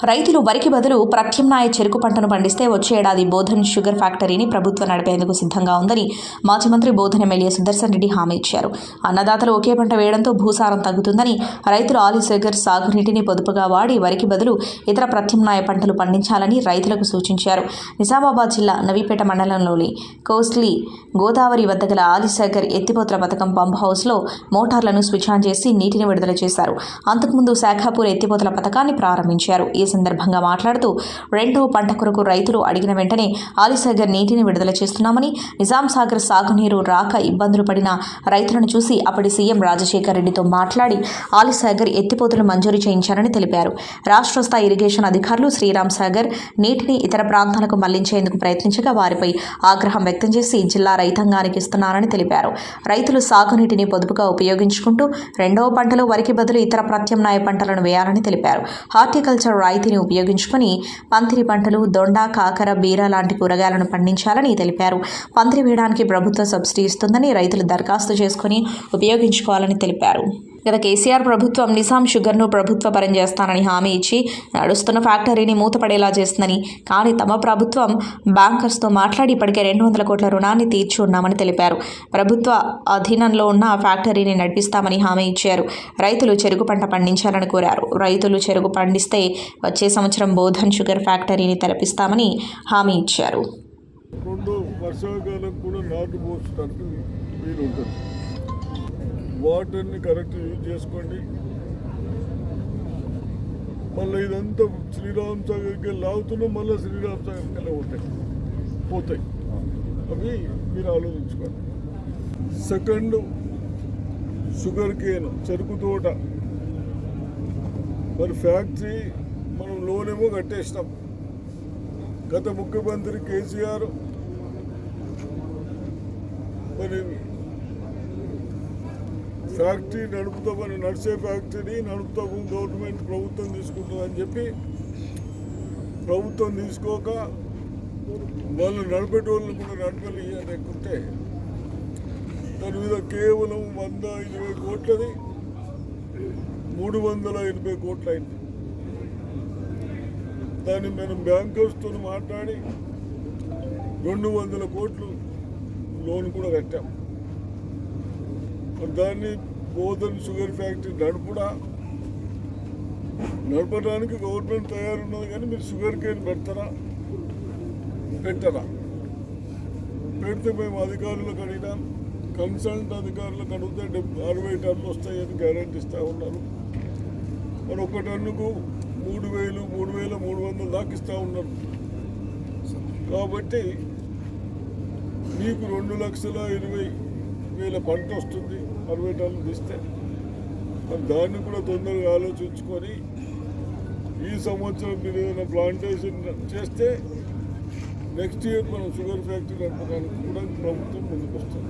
రైతులు వరికి బదులు ప్రత్యామ్నాయ చెరుకు పంటను పండిస్తే వచ్చే ఏడాది బోధన్ షుగర్ ఫ్యాక్టరీని ప్రభుత్వం నడిపేందుకు సిద్ధంగా ఉందని మాజీ మంత్రి బోధన్ ఎమ్మెల్యే సుదర్శన్ రెడ్డి హామీ ఇచ్చారు. అన్నదాతలు ఒకే పంట వేయడంతో భూసారం తగ్గుతుందని, రైతులు ఆలిసాగర్ సాగునీటిని పొదుపుగా వాడి వరికి బదులు ఇతర ప్రత్యామ్నాయ పంటలు పండించాలని రైతులకు సూచించారు. నిజామాబాద్ జిల్లా నవీపేట మండలంలోని కోస్లీ గోదావరి వద్ద గల ఆలిసాగర్ ఎత్తిపోతల పథకం పంప్ హౌస్లో మోటార్లను స్విచ్ ఆన్ చేసి నీటిని విడుదల చేశారు. అంతకుముందు శాఖాపూర్ ఎత్తిపోతల పథకాన్ని ప్రారంభించారు. ఈ సందర్భంగా మాట్లాడుతూ రెండో పంట కొరకు రైతులు అడిగిన వెంటనే ఆలిసాగర్ నీటిని విడుదల చేస్తున్నామని, నిజాం సాగర్ సాగునీరు రాక ఇబ్బందులు పడిన రైతులను చూసి అప్పటి సీఎం రాజశేఖర్ రెడ్డితో మాట్లాడి ఆలిసాగర్ ఎత్తిపోతలు మంజూరు చేయించారని తెలిపారు. రాష్ట్ర స్థాయి ఇరిగేషన్ అధికారులు శ్రీరామ్ సాగర్ నీటిని ఇతర ప్రాంతాలకు మళ్లించేందుకు ప్రయత్నించగా వారిపై ఆగ్రహం వ్యక్తం చేసి జిల్లా రైతాంగానికి ఇస్తున్నారని తెలిపారు. రైతులు సాగునీటిని పొదుపుగా ఉపయోగించుకుంటూ రెండవ పంటలో వరికి బదులు ఇతర ప్రత్యామ్నాయ పంటలను వేయాలని తెలిపారు. హార్టికల్చర్ రాయితీని ఉపయోగించుకొని పందిరి పంటలు, దొండ, కాకర, బీర లాంటి కూరగాయలను పండించాలని తెలిపారు. పందిరి వేయడానికి ప్రభుత్వం సబ్సిడీ ఇస్తుందని, రైతులు దరఖాస్తు చేసుకుని ఉపయోగించుకోవాలని తెలిపారు. గత కేసీఆర్ ప్రభుత్వం నిజాం షుగర్ను ప్రభుత్వ పరం చేస్తానని హామీ ఇచ్చి నడుస్తున్న ఫ్యాక్టరీని మూతపడేలా చేస్తుందని, కానీ తమ ప్రభుత్వం బ్యాంకర్స్తో మాట్లాడి ఇప్పటికే 200 కోట్ల రుణాన్ని తీర్చి ఉన్నామని తెలిపారు. ప్రభుత్వ అధీనంలో ఉన్న ఫ్యాక్టరీని నడిపిస్తామని హామీ ఇచ్చారు. రైతులు చెరుకు పంట పండించాలని కోరారు. రైతులు చెరుకు పండిస్తే వచ్చే సంవత్సరం బోధన్ షుగర్ ఫ్యాక్టరీని తెరపిస్తామని హామీ ఇచ్చారు. వాటర్ని కరెక్ట్ యూజ్ చేసుకోండి. మళ్ళీ ఇదంతా శ్రీరామ్ సాగర్కి లాగుతున్నాం, మళ్ళీ శ్రీరామ్ సాగర్కి పోతాయి. అవి మీరు ఆలోచించుకోండి. సెకండ్, షుగర్ కేన్, చెరుకు తోట. మరి ఫ్యాక్టరీ మనం లోన్ ఏమో కట్టేసినాం. గత ముఖ్యమంత్రి కేసీఆర్ మరి ఫ్యాక్టరీ నడుపుతామని, నడిచే ఫ్యాక్టరీ నడుపుతాము, గవర్నమెంట్ ప్రభుత్వం తీసుకుంటుందని చెప్పి ప్రభుత్వం తీసుకోక వాళ్ళు నడిపేటోళ్ళు కూడా నడపలేకుంటే దాని మీద కేవలం 120 కోట్లది 380 కోట్లు అయింది. దాన్ని మనం బ్యాంకర్స్తో మాట్లాడి 200 కోట్లు లోన్ కూడా కట్టాం. దాన్ని బోధన్ షుగర్ ఫ్యాక్టరీ నడపడానికి గవర్నమెంట్ తయారున్నది, కానీ మీరు షుగర్ కేన్ పెట్టరా? పెడితే మేము అధికారులకు అడిగినాం. కన్సల్ట్ అధికారులకు అడిగితే 60 టన్నులు వస్తాయని గ్యారెంటీ ఇస్తూ ఉన్నారు. మరి ఒక టన్నుకు 3,000, 3,300 దాకా ఇస్తూ ఉన్నారు. కాబట్టి మీకు 2,20,000 పంట వస్తుంది 60 టన్నులు తీస్తే. మరి దాన్ని కూడా తొందరగా ఆలోచించుకొని ఈ సంవత్సరం మీరు ఏదైనా ప్లాంటేషన్ చేస్తే నెక్స్ట్ ఇయర్ మనం షుగర్ ఫ్యాక్టరీ నడపడానికి కూడా ప్రభుత్వం ముందుకు వస్తుంది.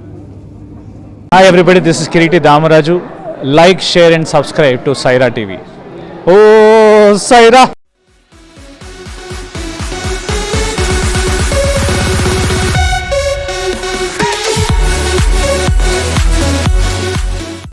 Hi everybody, this is Kiriti Damaraju. Like, share and subscribe to Saira TV. Oh, Saira!